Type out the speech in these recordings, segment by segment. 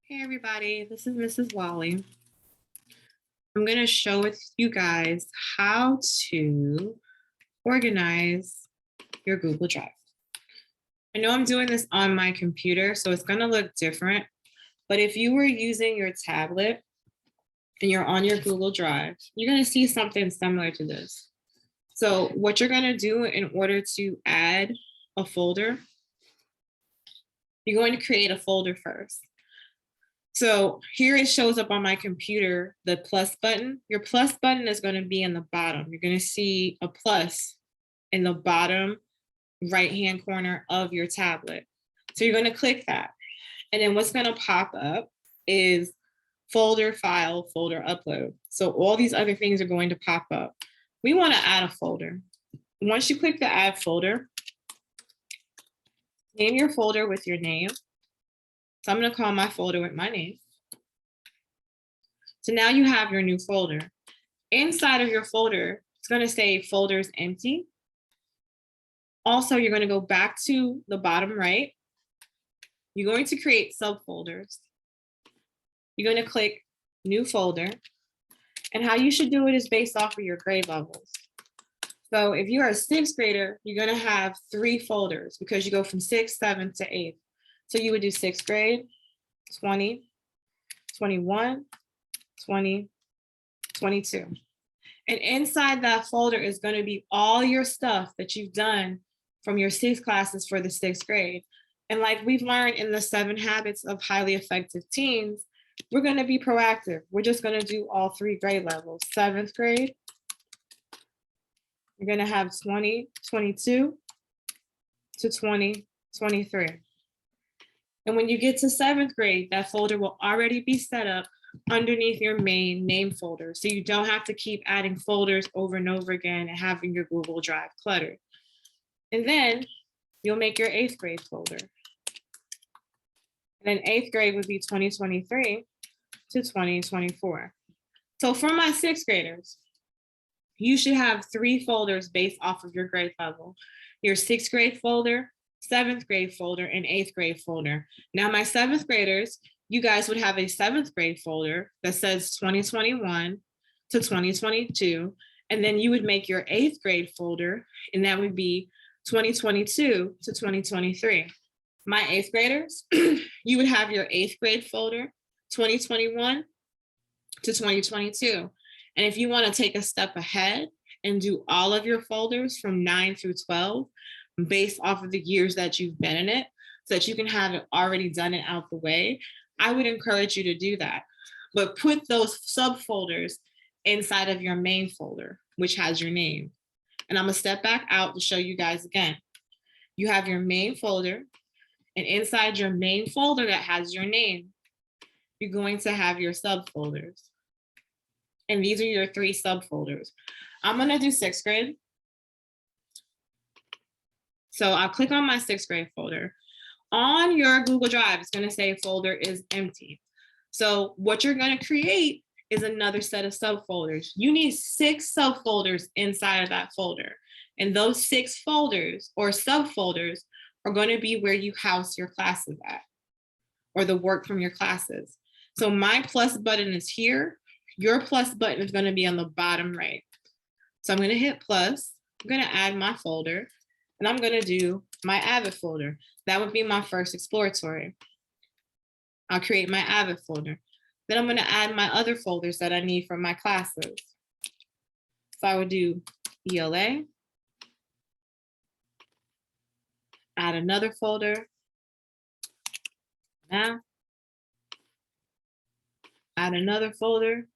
Hey everybody, this is Mrs. Wally. I'm going to show with you guys how to organize your Google Drive. I know I'm doing this on my computer, so it's going to look different, but if you were using your tablet and you're on your Google Drive, you're going to see something similar to this. So what you're going to do in order to add a folder, you're going to create a folder first. So here it shows up on my computer, the plus button. Your plus button is going to be in the bottom. You're going to see a plus in the bottom right-hand corner of your tablet. So you're going to click that. And then what's going to pop up is folder, file, folder, upload. So all these other things are going to pop up. We want to add a folder. Once you click the add folder, name your folder with your name. So I'm going to call my folder with my name. So now you have your new folder. Inside of your folder, it's going to say folders empty. Also, you're going to go back to the bottom right. You're going to create subfolders. You're going to click new folder. And how you should do it is based off of your grade levels. So if you're a sixth grader, you're going to have 3 folders because you go from 6th, 7th to 8th. So you would do 6th grade, 20, 21, 20, 22. And inside that folder is going to be all your stuff that you've done from your 6 classes for the 6th grade. And like we've learned in the 7 habits of highly effective teens, we're going to be proactive. We're just going to do all 3 grade levels. 7th grade, you're going to have 20, 22 to 20, 23. And when you get to 7th grade, that folder will already be set up underneath your main name folder. So you don't have to keep adding folders over and over again and having your Google Drive cluttered. And then you'll make your 8th grade folder. And then 8th grade would be 2023 to 2024. So for my 6th graders, you should have 3 folders based off of your grade level. Your 6th grade folder, 7th grade folder, and 8th grade folder. Now my 7th graders, you guys would have a 7th grade folder that says 2021 to 2022. And then you would make your 8th grade folder, and that would be 2022 to 2023. My 8th graders, you would have your 8th grade folder, 2021 to 2022. And if you want to take a step ahead and do all of your folders from 9 through 12, based off of the years that you've been in it, so that you can have it already done and out the way, I would encourage you to do that. But put those subfolders inside of your main folder, which has your name. And I'm gonna step back out to show you guys again. You have your main folder, and inside your main folder that has your name, you're going to have your subfolders. And these are your 3 subfolders. I'm gonna do 6th grade. So I'll click on my 6th grade folder. On your Google Drive, it's going to say folder is empty. So what you're going to create is another set of subfolders. You need 6 subfolders inside of that folder. And those 6 folders or subfolders are going to be where you house your classes at, or the work from your classes. So my plus button is here. Your plus button is going to be on the bottom right. So I'm going to hit plus. I'm going to add my folder. And I'm going to do my Avid folder. That would be my first exploratory. I'll create my Avid folder. Then I'm going to add my other folders that I need for my classes. So I would do ELA, add another folder, math, add another folder,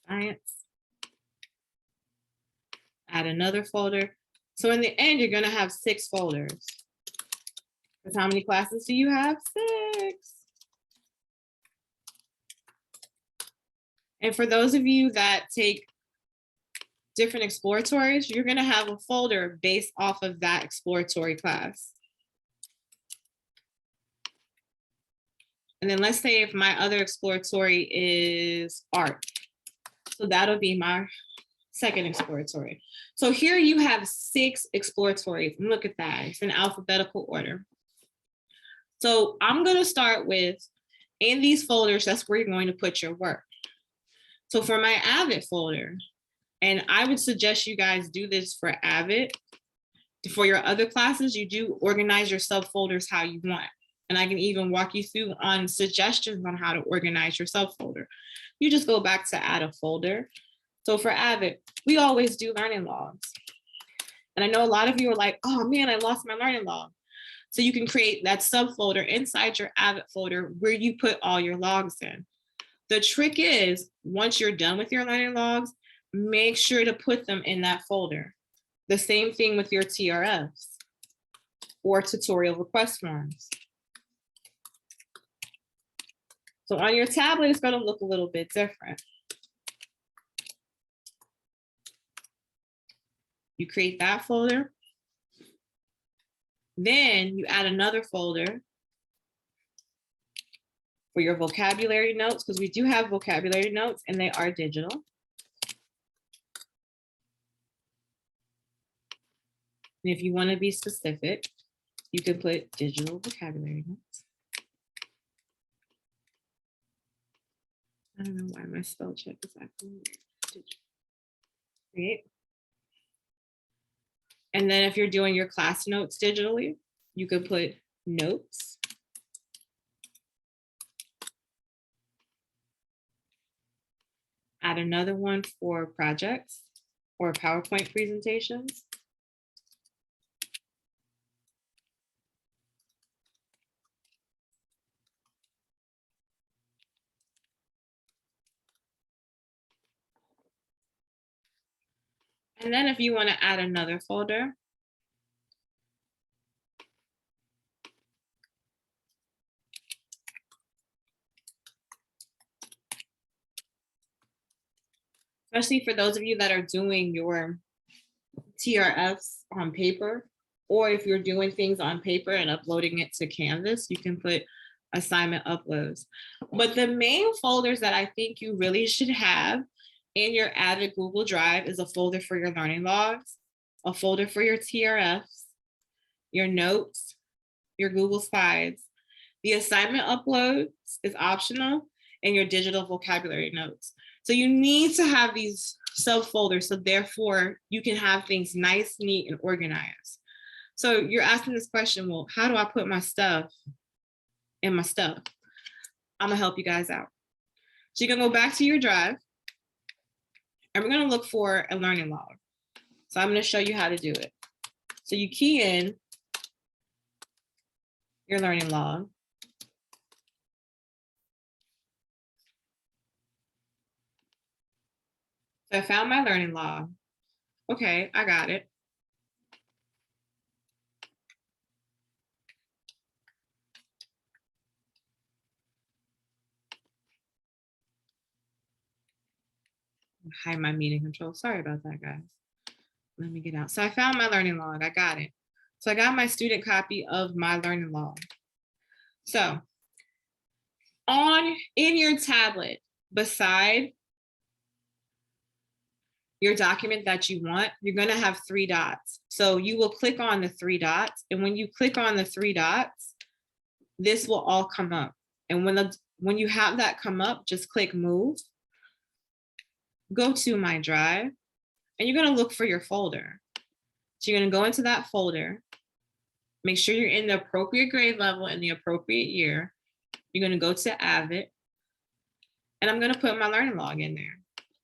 science, add another folder. So in the end, you're going to have 6 folders. Because how many classes do you have? 6. And for those of you that take different exploratories, you're going to have a folder based off of that exploratory class. And then let's say if my other exploratory is art. So that'll be my second exploratory. So here you have 6 exploratories. And look at that, it's in alphabetical order. So I'm going to start with, in these folders, that's where you're going to put your work. So for my Avid folder, and I would suggest you guys do this for Avid. For your other classes, you do organize your subfolders how you want. And I can even walk you through on suggestions on how to organize your subfolder. You just go back to add a folder. So for Avid, we always do learning logs. And I know a lot of you are like, oh man, I lost my learning log. So you can create that subfolder inside your Avid folder where you put all your logs in. The trick is, once you're done with your learning logs, make sure to put them in that folder. The same thing with your TRFs or tutorial request forms. So on your tablet, it's going to look a little bit different. You create that folder. Then you add another folder for your vocabulary notes, because we do have vocabulary notes and they are digital. And if you want to be specific, you can put digital vocabulary notes. I don't know why my spell check is acting weird. Right. And then if you're doing your class notes digitally, you could put notes. Add another one for projects or PowerPoint presentations. And then if you want to add another folder, especially for those of you that are doing your TRFs on paper, or if you're doing things on paper and uploading it to Canvas, you can put assignment uploads. But the main folders that I think you really should have in your Avid Google Drive is a folder for your learning logs, a folder for your TRFs, your notes, your Google Slides. The assignment uploads is optional, and your digital vocabulary notes. So you need to have these subfolders, so therefore you can have things nice, neat, and organized. So you're asking this question, well, how do I put my stuff in my stuff? I'm gonna help you guys out. So you're gonna go back to your drive, and we're gonna look for a learning log. So I'm gonna show you how to do it. So you key in your learning log. So I found my learning log. Okay, I got it. Hide my meeting control. Sorry about that, guys. Let me get out. So I found my learning log. I got it. So I got my student copy of my learning log. So in your tablet, beside your document that you want, you're going to have 3 dots. So you will click on the 3 dots. And when you click on the 3 dots, this will all come up. And when you have that come up, just click move. Go to my drive, and you're going to look for your folder. So you're going to go into that folder, make sure you're in the appropriate grade level and the appropriate year. You're going to go to Avid, and I'm going to put my learning log in there.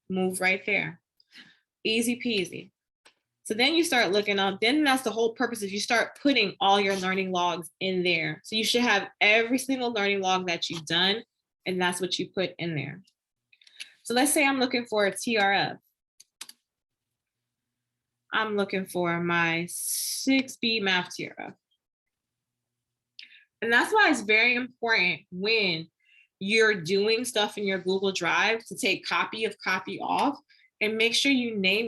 Move right there. Easy peasy. So then you start looking up, then that's the whole purpose, is you start putting all your learning logs in there. So you should have every single learning log that you've done, and that's what you put in there. So let's say I'm looking for a TRF. I'm looking for my 6B math TRF. And that's why it's very important when you're doing stuff in your Google Drive to take copy off and make sure you name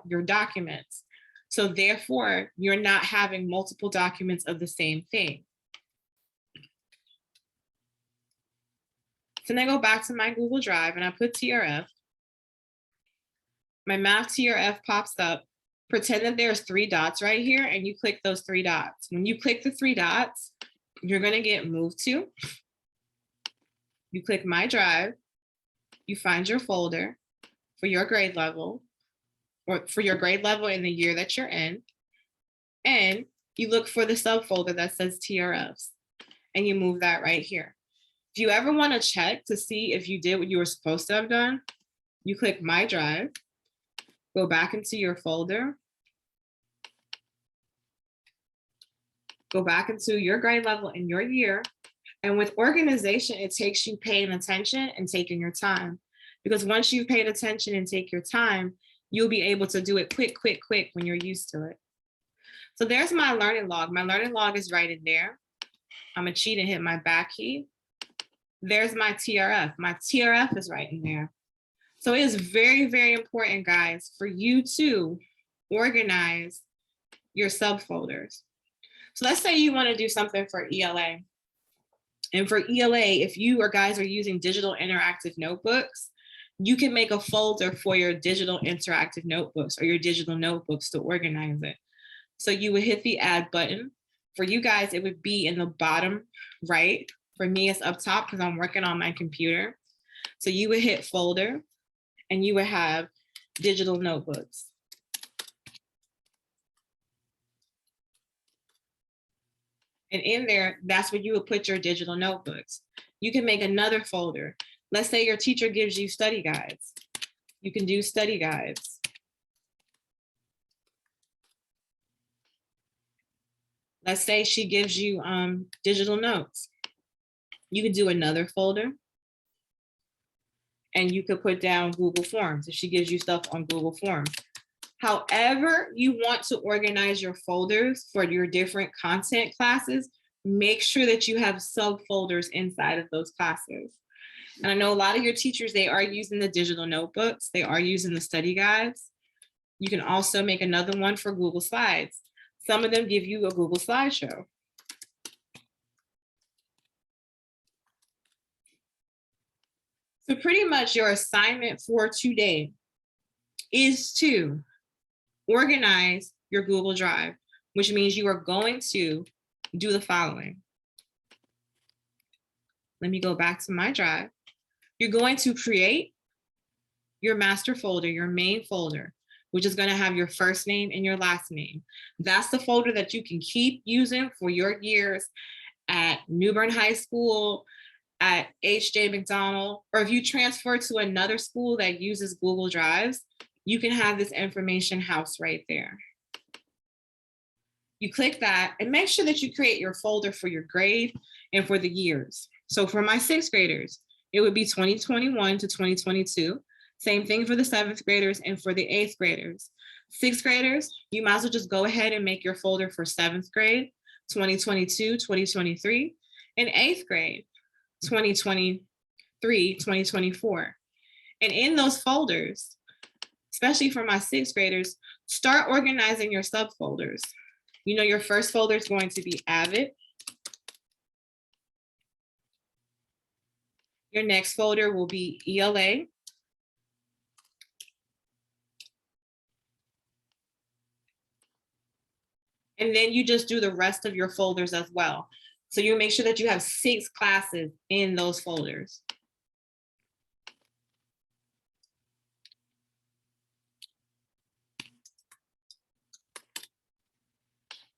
your documents. So therefore, you're not having multiple documents of the same thing. So then I go back to my Google Drive and I put TRF. my math TRF pops up. Pretend that there's 3 dots right here and you click those 3 dots. When you click the 3 dots, you're gonna get moved to. You click My Drive, you find your folder for your grade level, or for your grade level in the year that you're in, and you look for the subfolder that says TRFs, and you move that right here. If you ever want to check to see if you did what you were supposed to have done, you click My Drive, go back into your folder, go back into your grade level in your year. And with organization, it takes you paying attention and taking your time. Because once you've paid attention and take your time, you'll be able to do it quick when you're used to it. So there's my learning log. My learning log is right in there. I'm gonna cheat and hit my back key. There's my TRF. My TRF is right in there. So it is very, very important, guys, for you to organize your subfolders. So let's say you want to do something for ELA. And for ELA, if you or guys are using digital interactive notebooks, you can make a folder for your digital interactive notebooks or your digital notebooks to organize it. So you would hit the add button. For you guys, it would be in the bottom right. For me, it's up top because I'm working on my computer. So you would hit folder and you would have digital notebooks. And in there, that's where you would put your digital notebooks. You can make another folder. Let's say your teacher gives you study guides. You can do study guides. Let's say she gives you digital notes. You could do another folder. And you could put down Google Forms if she gives you stuff on Google Forms. However you want to organize your folders for your different content classes, make sure that you have subfolders inside of those classes. And I know a lot of your teachers, they are using the digital notebooks. They are using the study guides. You can also make another one for Google Slides. Some of them give you a Google slideshow. So pretty much your assignment for today is to organize your Google Drive, which means you are going to do the following. Let me go back to my drive. You're going to create your master folder, your main folder, which is going to have your first name and your last name. That's the folder that you can keep using for your years at New Bern High School, at H.J. McDonald, or if you transfer to another school that uses Google Drives, you can have this information housed right there. You click that and make sure that you create your folder for your grade and for the years. So for my 6th graders, it would be 2021 to 2022. Same thing for the 7th graders and for the 8th graders. 6th graders, you might as well just go ahead and make your folder for 7th grade, 2022, 2023, and 8th grade, 2023, 2024. And in those folders, especially for my 6th graders, start organizing your subfolders. You know, your first folder is going to be Avid. Your next folder will be ELA. And then you just do the rest of your folders as well. So you make sure that you have 6 classes in those folders.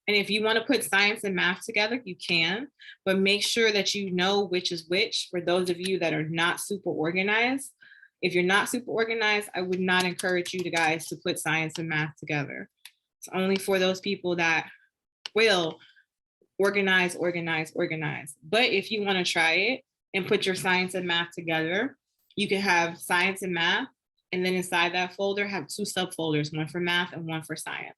And if you want to put science and math together, you can, but make sure that you know which is which for those of you that are not super organized. If you're not super organized, I would not encourage you guys to put science and math together. It's only for those people that will organize. But if you want to try it and put your science and math together, you can have science and math, and then inside that folder have 2 subfolders, one for math and one for science.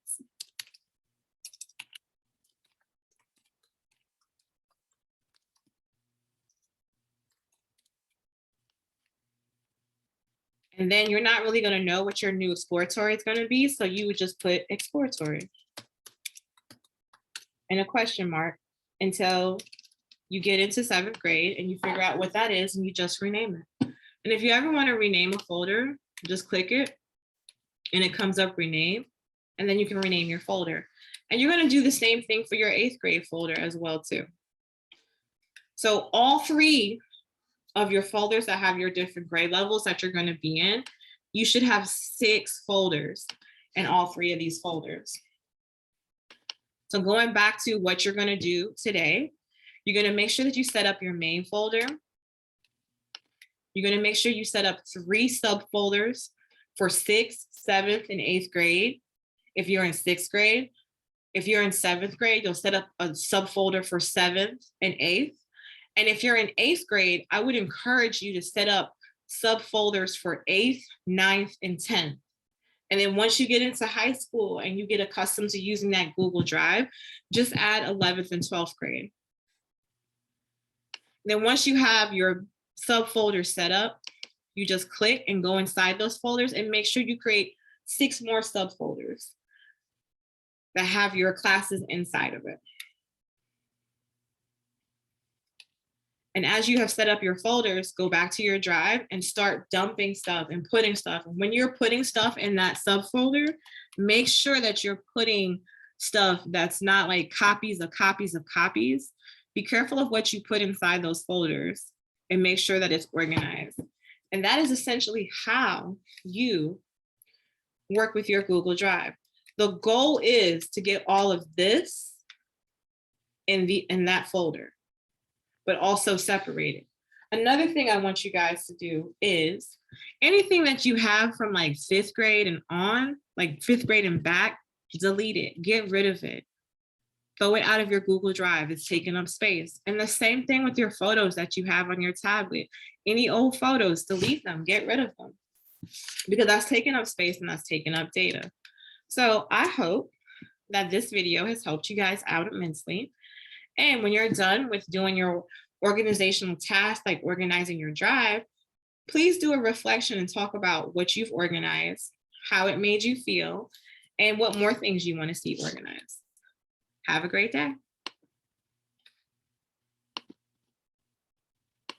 And then you're not really going to know what your new exploratory is going to be, so you would just put exploratory and a question mark until you get into 7th grade and you figure out what that is and you just rename it. And if you ever want to rename a folder, just click it and it comes up rename, and then you can rename your folder. And you're going to do the same thing for your 8th grade folder as well too. So all 3 of your folders that have your different grade levels that you're going to be in, you should have 6 folders in all 3 of these folders. So going back to what you're going to do today, you're going to make sure that you set up your main folder. You're going to make sure you set up 3 subfolders for 6th, 7th, and 8th grade. If you're in 6th grade, if you're in 7th grade, you'll set up a subfolder for 7th and 8th. And if you're in 8th grade, I would encourage you to set up subfolders for 8th, 9th, and 10th. And then once you get into high school and you get accustomed to using that Google Drive, just add 11th and 12th grade. Then once you have your subfolders set up, you just click and go inside those folders and make sure you create 6 more subfolders that have your classes inside of it. And as you have set up your folders, go back to your drive and start dumping stuff and putting stuff. And when you're putting stuff in that subfolder, make sure that you're putting stuff that's not like copies of copies of copies. Be careful of what you put inside those folders and make sure that it's organized. And that is essentially how you work with your Google Drive. The goal is to get all of this in that folder, but also separated. Another thing I want you guys to do is anything that you have from like 5th grade and on, like 5th grade and back, delete it, get rid of it. Throw it out of your Google Drive, it's taking up space. And the same thing with your photos that you have on your tablet. Any old photos, delete them, get rid of them. Because that's taking up space and that's taking up data. So I hope that this video has helped you guys out immensely. And when you're done with doing your organizational tasks, like organizing your drive, please do a reflection and talk about what you've organized, how it made you feel, and what more things you want to see organized. Have a great day.